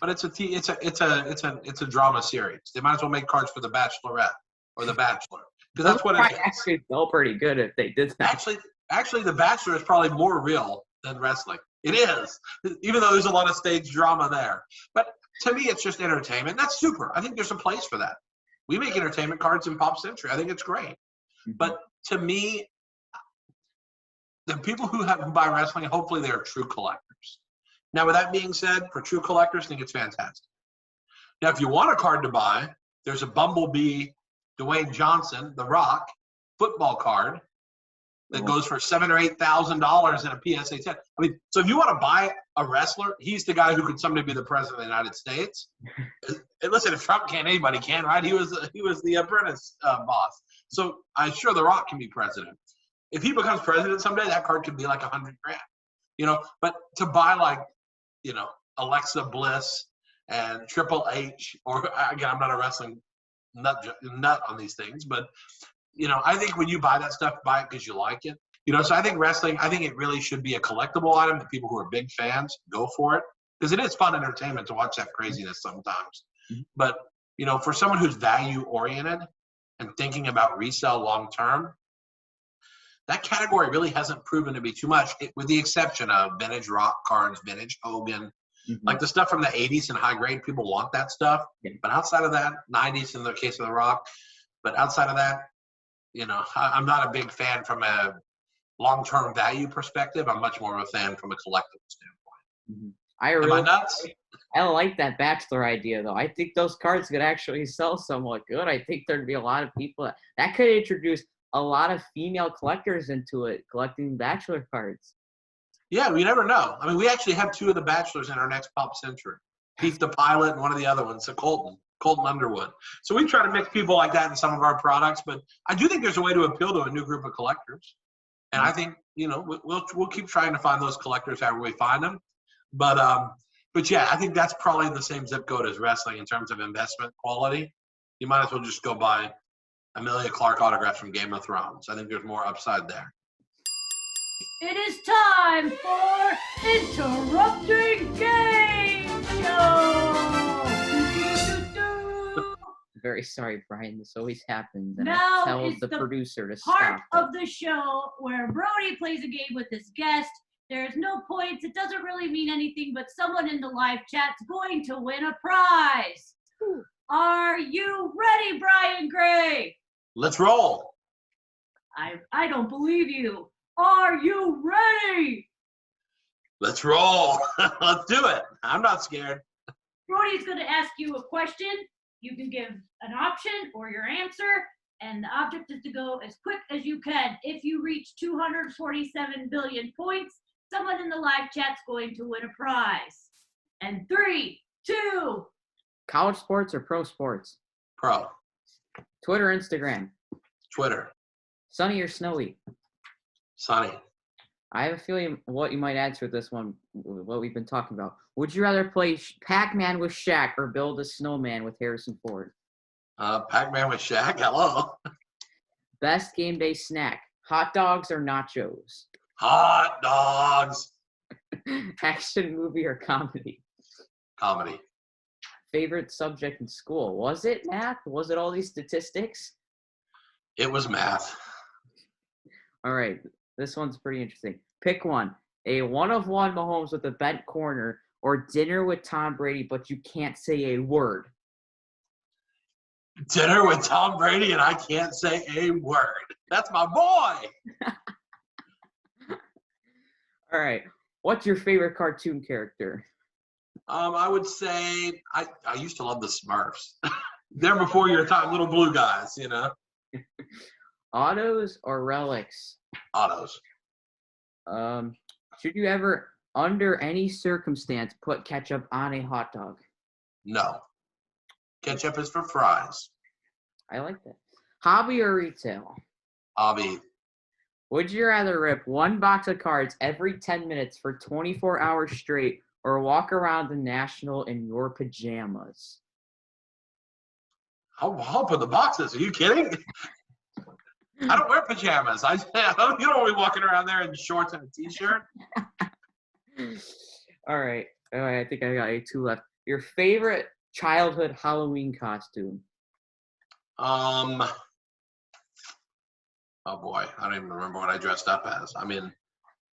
but it's a drama series. They might as well make cards for The Bachelorette or The Bachelor, because that's what it is. Actually, feel pretty good if they did that. Actually, The Bachelor is probably more real than wrestling. It is, even though there's a lot of stage drama there. But to me, it's just entertainment. That's super. I think there's a place for that. We make entertainment cards in Pop Century. I think it's great. Mm-hmm. But to me, the people who buy wrestling, hopefully they are true collectors. Now, with that being said, for true collectors, I think it's fantastic. Now, if you want a card to buy, there's a Bumblebee, Dwayne Johnson, The Rock, football card that goes for $7,000 or $8,000 in a PSA 10. I mean, so if you want to buy a wrestler, he's the guy who could someday be the president of the United States. And listen, if Trump can, anybody can, right? He was the apprentice boss. So I'm sure The Rock can be president. If he becomes president someday, that card could be like $100,000. But to buy like, Alexa Bliss and Triple H, or again, I'm not a wrestling nut on these things, but I think when you buy that stuff, buy it because you like it. So I think wrestling, it really should be a collectible item. The people who are big fans, go for it, because it is fun entertainment to watch that craziness sometimes. Mm-hmm. But for someone who's value oriented and thinking about resale long term, that category really hasn't proven to be too much, with the exception of vintage Rock cards, vintage Hogan. Mm-hmm. Like the stuff from the 80s in high grade, people want that stuff. Yeah. But outside of that, 90s in the case of The Rock, but outside of that, I'm not a big fan from a long-term value perspective. I'm much more of a fan from a collectible standpoint. Mm-hmm. Am I nuts? I like that Bachelor idea, though. I think those cards could actually sell somewhat good. I think there'd be a lot of people that could introduce a lot of female collectors into it, collecting Bachelor cards. Yeah, we never know. I mean, we actually have 2 of the Bachelors in our next Pop Century. Pete the Pilot and one of the other ones, Colton Underwood. So we try to mix people like that in some of our products, but I do think there's a way to appeal to a new group of collectors. And I think, we'll keep trying to find those collectors however we find them. But yeah, I think that's probably the same zip code as wrestling in terms of investment quality. You might as well just go buy Emilia Clarke autographs from Game of Thrones. I think there's more upside there. It is time for Interrupting Game Show! Very sorry, Brian. This always happens. And now I tell is the producer to part stop. of the show where Brody plays a game with his guest. There's no points. It doesn't really mean anything, but someone in the live chat's going to win a prize. Are you ready, Brian Gray? Let's roll. I don't believe you. Are you ready? Let's roll. Let's do it. I'm not scared. Brody's going to ask you a question. You can give an option or your answer, and the object is to go as quick as you can. If you reach 247 billion points, someone in the live chat's going to win a prize. And 3, 2. College sports or pro sports? Pro. Twitter, Instagram? Twitter. Sunny or snowy? Sunny. I have a feeling what you might answer this one, what we've been talking about. Would you rather play Pac-Man with Shaq or build a snowman with Harrison Ford? Pac-Man with Shaq? Hello. Best game day snack, hot dogs or nachos? Hot dogs. Action movie or comedy? Comedy. Favorite subject in school? Was it math? Was it all these statistics? It was math. All right. This one's pretty interesting. Pick one. A one-of-one Mahomes with a bent corner or dinner with Tom Brady, but you can't say a word. Dinner with Tom Brady and I can't say a word. That's my boy. All right. What's your favorite cartoon character? I would say I used to love the Smurfs. They're before your time, little blue guys, Autos or relics? Autos. Should you ever, under any circumstance, put ketchup on a hot dog? No. Ketchup is for fries. I like that. Hobby or retail? Hobby. Would you rather rip one box of cards every 10 minutes for 24 hours straight or walk around the National in your pajamas? I'll open the boxes. Are you kidding? I don't wear pajamas. You don't want me walking around there in shorts and a t-shirt. All right. I think I got 2 left. Your favorite childhood Halloween costume? Oh boy, I don't even remember what I dressed up as. I mean,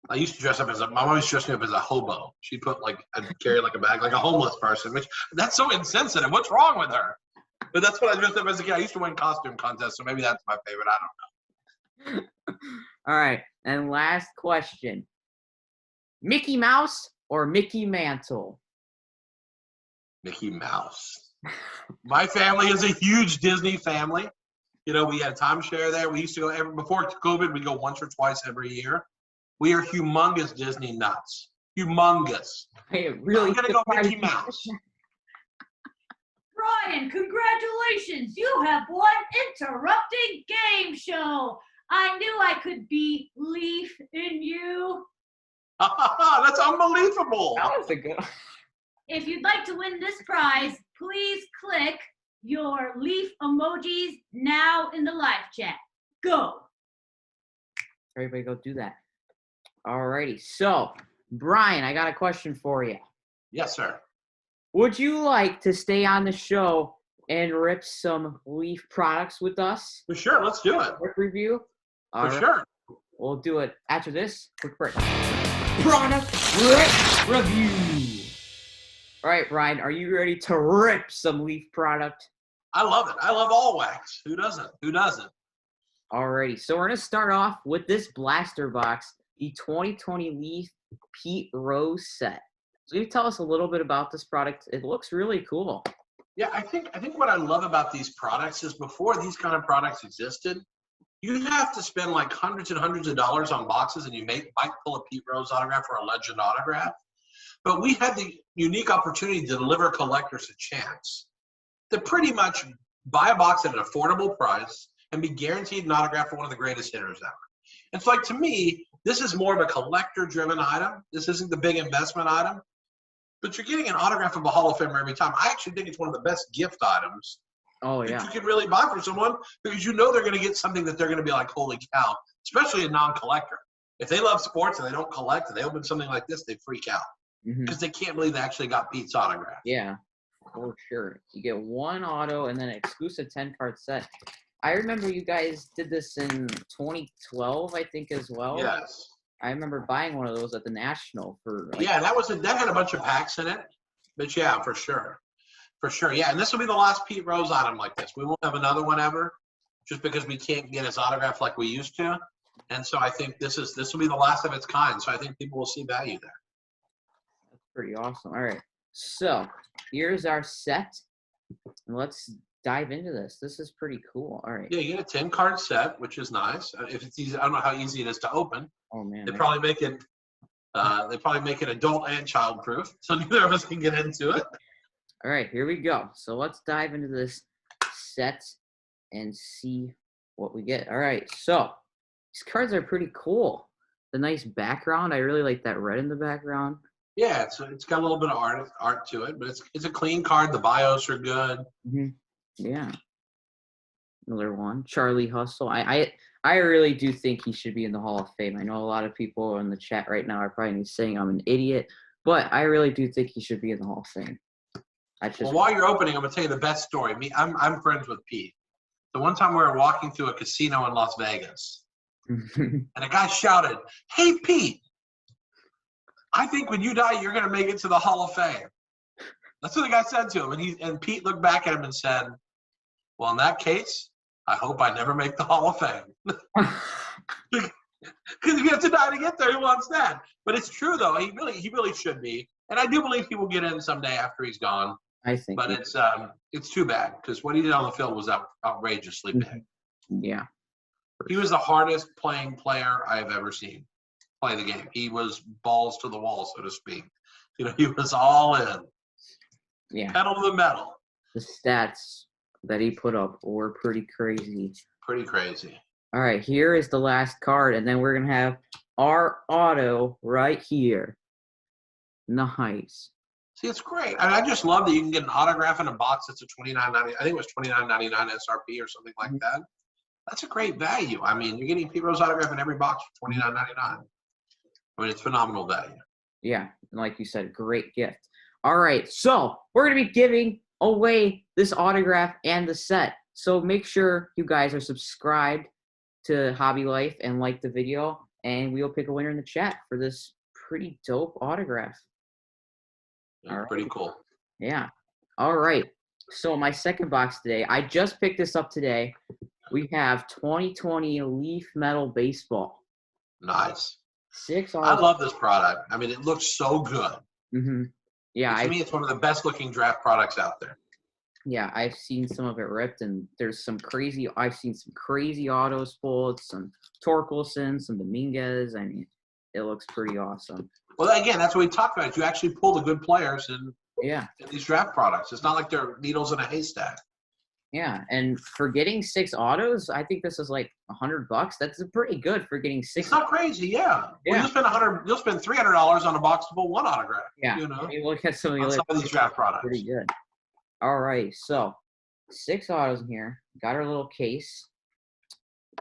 I used to dress up my mom always dressed me up as a hobo. She'd I'd carry a bag like a homeless person, which that's so insensitive. What's wrong with her? But that's what I dressed up as a kid. I used to win costume contests, so maybe that's my favorite. I don't know. All right, and last question. Mickey Mouse or Mickey Mantle? Mickey Mouse. My family is a huge Disney family, You know, we had a timeshare there. We used to go before COVID, we'd go once or twice every year. We are humongous Disney nuts. Humongous. Hey, really I'm going to go Mickey Mouse. Brian, congratulations. You have won Interrupting Game Show. I knew I could be Leaf in you. That's unbelievable. That was a good. If you'd like to win this prize, please click your Leaf emojis now in the live chat. Go. Everybody go do that. Alrighty. So, Brian, I got a question for you. Yes, sir. Would you like to stay on the show and rip some Leaf products with us? For sure. Let's do it. Quick review? For sure. We'll do it after this quick break. Product rip review. All right, Brian, are you ready to rip some Leaf product? I love it. I love all wax. Who doesn't? Who doesn't? Alrighty, so we're going to start off with this blaster box, the 2020 Leaf Pete Rose set. So can you tell us a little bit about this product? It looks really cool. Yeah, I think what I love about these products is before these kind of products existed, you have to spend like hundreds and hundreds of dollars on boxes and you might pull a Pete Rose autograph or a legend autograph. But we had the unique opportunity to deliver collectors a chance to pretty much buy a box at an affordable price and be guaranteed an autograph for one of the greatest hitters ever. It's like, to me, this is more of a collector-driven item. This isn't the big investment item. But you're getting an autograph of a Hall of Famer every time. I actually think it's one of the best gift items that you can really buy for someone, because you know they're going to get something that they're going to be like, holy cow, especially a non-collector. If they love sports and they don't collect and they open something like this, they freak out because they can't believe they actually got Pete's autograph. Yeah, for sure. You get one auto and then an exclusive 10-card set. I remember you guys did this in 2012, I think, as well. Yes. I remember buying one of those at the National for. Yeah, that had a bunch of packs in it. But yeah, for sure. For sure. Yeah, and this will be the last Pete Rose item like this. We won't have another one ever, just because we can't get his autograph like we used to. And so I think this will be the last of its kind. So I think people will see value there. That's pretty awesome. All right. So here's our set. Let's dive into this. This is pretty cool. All right. Yeah, you get a 10-card set, which is nice. If it's easy, I don't know how easy it is to open. Oh man. They probably make it adult and child proof, so neither of us can get into it. All right, here we go. So let's dive into this set and see what we get. All right, so these cards are pretty cool. The nice background. I really like that red in the background. Yeah, it's got a little bit of art to it, but it's a clean card. The bios are good. Mm-hmm. Yeah. Another one, Charlie Hustle. I really do think he should be in the Hall of Fame. I know a lot of people in the chat right now are probably saying I'm an idiot, but I really do think he should be in the Hall of Fame. Well, while you're opening, I'm gonna tell you the best story. I'm friends with Pete. The one time we were walking through a casino in Las Vegas, and a guy shouted, "Hey, Pete! I think when you die, you're gonna make it to the Hall of Fame." That's what the guy said to him, and Pete looked back at him and said, "Well, in that case, I hope I never make the Hall of Fame." Because if you have to die to get there, he wants that. But it's true, though. He really should be, and I do believe he will get in someday after he's gone. I think. But it's too bad, because what he did on the field was outrageously big. Yeah. He was the hardest playing player I have ever seen play the game. He was balls to the wall, so to speak. You know, he was all in. Yeah. Pedal to the metal. The stats that he put up were pretty crazy. Pretty crazy. All right, here is the last card, and then we're going to have our auto right here. Nice. See, it's great. I just love that you can get an autograph in a box that's a $29.99. I think it was $29.99 SRP or something like that. That's a great value. I mean, you're getting Pete Rose autograph in every box for $29.99. I mean, it's phenomenal value. Yeah, and like you said, great gift. All right, so we're going to be giving away this autograph and the set. So make sure you guys are subscribed to Hobby Life and like the video, and we'll pick a winner in the chat for this pretty dope autograph. Yeah, pretty cool. Yeah. All right. So my second box today, I just picked this up today. We have 2020 Leaf Metal Baseball. Nice. 6 I love this product. I mean, it looks so good. Mm-hmm. Yeah. To me, it's one of the best looking draft products out there. Yeah, I've seen some of it ripped, and I've seen some crazy autos pulled, some Torkelson, some Dominguez. I mean, it looks pretty awesome. Well, again, that's what we talked about. You actually pull the good players in these draft products. It's not like they're needles in a haystack. Yeah, and for getting 6 autos, I think this is like $100. That's pretty good for getting 6. It's not crazy, yeah. Well, you'll spend $300 on a box to pull 1 autograph. Yeah, you know, I mean, look at some of these draft products. Pretty good. All right, so 6 autos in here. Got our little case.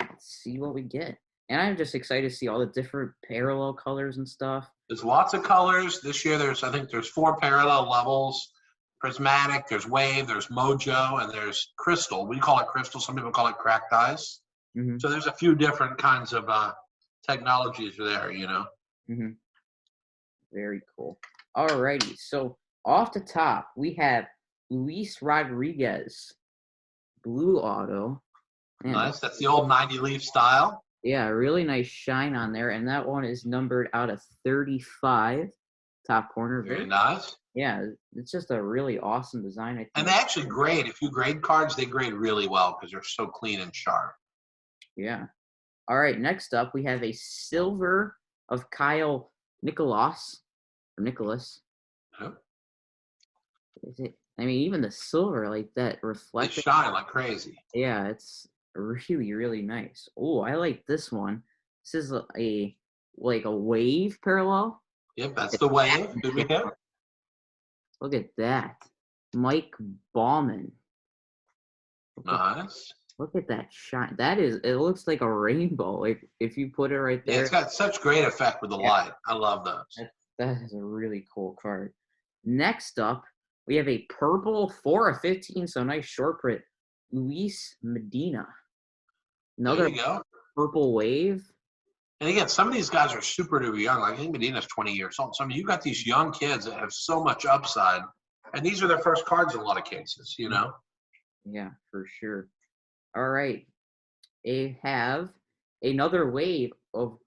Let's see what we get. And I'm just excited to see all the different parallel colors and stuff. There's lots of colors. This year I think there's 4 parallel levels. Prismatic, there's Wave, there's Mojo, and there's Crystal. We call it Crystal. Some people call it Cracked Ice. Mm-hmm. So there's a few different kinds of technologies there, you know. Mm-hmm. Very cool. All righty. So off the top, we have Luis Rodriguez, blue auto. Man, nice. That's the old 90 Leaf style. Yeah, really nice shine on there. And that one is numbered out of 35, top corner. Very nice. Yeah, it's just a really awesome design. I think. And they actually grade. If you grade cards, they grade really well because they're so clean and sharp. Yeah. All right, next up, we have a silver of Kyle Nicholas. Huh? Is it? I mean, even the silver, like that reflects. They shine like crazy. Yeah, it's really, really nice. Oh, I like this one. This is a wave parallel. Yep, that's the Wave. Good we have. Look at that. Mike Bauman. Nice. Look at that shine. It looks like a rainbow. Like if you put it right there. Yeah, it's got such great effect with the light. I love those. That is a really cool card. Next up, we have a purple 4 of 15, so nice short print. Luis Medina. Another purple wave. And again, some of these guys are super duper young. Like I think Medina's 20 years old. So I mean, you've got these young kids that have so much upside, and these are their first cards in a lot of cases. You know. Yeah, for sure. All right, they have another wave of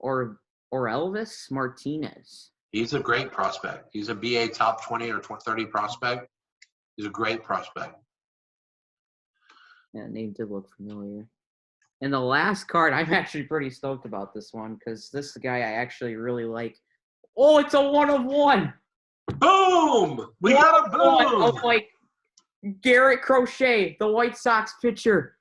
Elvis Martinez. He's a great prospect. He's a BA top 20 or 30 prospect. He's a great prospect. Yeah, name did look familiar. And the last card, I'm actually pretty stoked about this one because this guy I actually really like. Oh, it's a 1 of 1. Boom! We got a boom! Of like Garrett Crochet, the White Sox pitcher.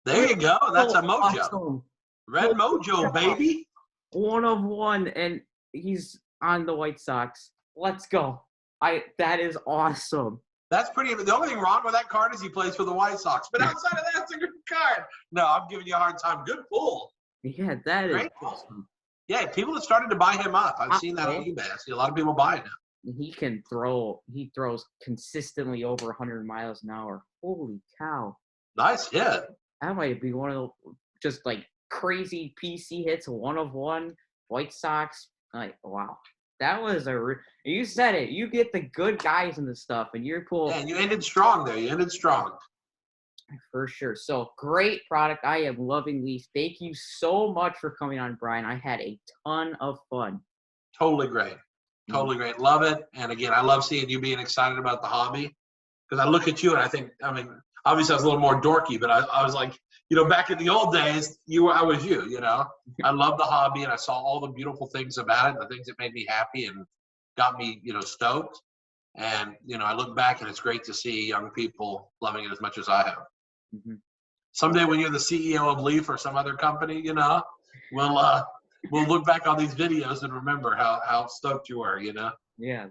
There you go. That's a mojo. Awesome. Red mojo, baby. 1 of 1, and he's on the White Sox. Let's go. That is awesome. That's pretty. The only thing wrong with that card is he plays for the White Sox. But outside of that, it's a good card. No, I'm giving you a hard time. Good pull. Yeah, that is great awesome. Yeah, people have started to buy him up. I've seen that on eBay. I see a lot of people buying him. He can throw. He throws consistently over 100 miles an hour. Holy cow! Nice hit. That might be one of the just like crazy PC hits. 1 of 1 White Sox. Like wow. That was you said it. You get the good guys in the stuff, and you're cool. Yeah, and you ended strong there. You ended strong. For sure. So, great product. I am loving Leaf. Thank you so much for coming on, Brian. I had a ton of fun. Totally great. Totally great. Love it. And, again, I love seeing you being excited about the hobby because I look at you and I think, I mean, obviously I was a little more dorky, but I was like, you know, back in the old days, I was you know. I love the hobby, and I saw all the beautiful things about it, the things that made me happy and got me, you know, stoked. And, you know, I look back, and it's great to see young people loving it as much as I have. Mm-hmm. Someday when you're the CEO of Leaf or some other company, you know, we'll look back on these videos and remember how stoked you were, you know. Yeah,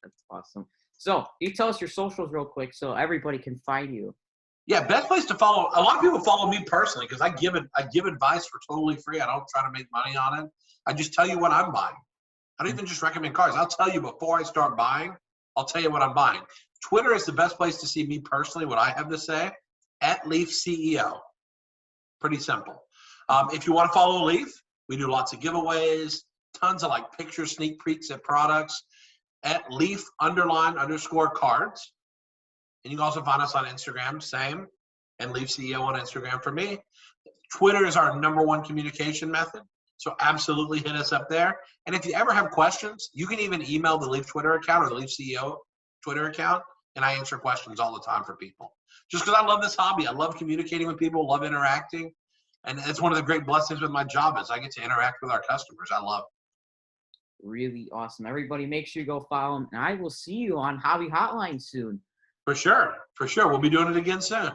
that's awesome. So, you tell us your socials real quick so everybody can find you. Yeah, best place to follow. A lot of people follow me personally because I give advice for totally free. I don't try to make money on it. I just tell you what I'm buying. I don't even just recommend cards. I'll tell you before I start buying. I'll tell you what I'm buying. Twitter is the best place to see me personally, what I have to say, at Leaf CEO. Pretty simple. If you want to follow Leaf, we do lots of giveaways, tons of like picture sneak peeks at products at Leaf_cards. And you can also find us on Instagram, same, and Leaf CEO on Instagram for me. Twitter is our #1 communication method, so absolutely hit us up there. And if you ever have questions, you can even email the Leaf Twitter account or the Leaf CEO Twitter account, and I answer questions all the time for people. Just because I love this hobby. I love communicating with people, love interacting. And it's one of the great blessings with my job is I get to interact with our customers. I love it. Really awesome. Everybody, make sure you go follow him. And I will see you on Hobby Hotline soon. For sure. For sure. We'll be doing it again soon.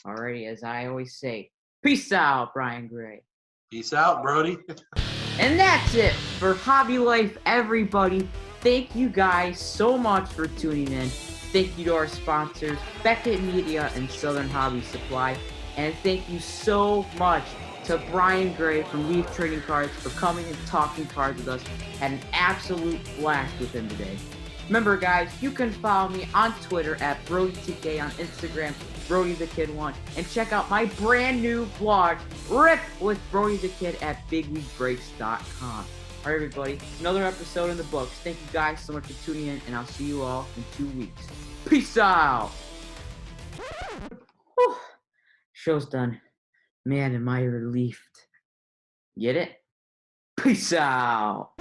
Alrighty, as I always say, peace out, Brian Gray. Peace out, Brody. And that's it for Hobby Life, everybody. Thank you guys so much for tuning in. Thank you to our sponsors, Beckett Media and Southern Hobby Supply. And thank you so much to Brian Gray from Leaf Trading Cards for coming and talking cards with us. Had an absolute blast with him today. Remember, guys, you can follow me on Twitter at BrodyTK, on Instagram, Brody The Kid 1, and check out my brand new blog, Riiip with Brody The Kid at BigLeagueBreaks.com. All right, everybody, another episode in the books. Thank you guys so much for tuning in, and I'll see you all in 2 weeks. Peace out. Whew. Show's done. Man, am I relieved. Get it? Peace out.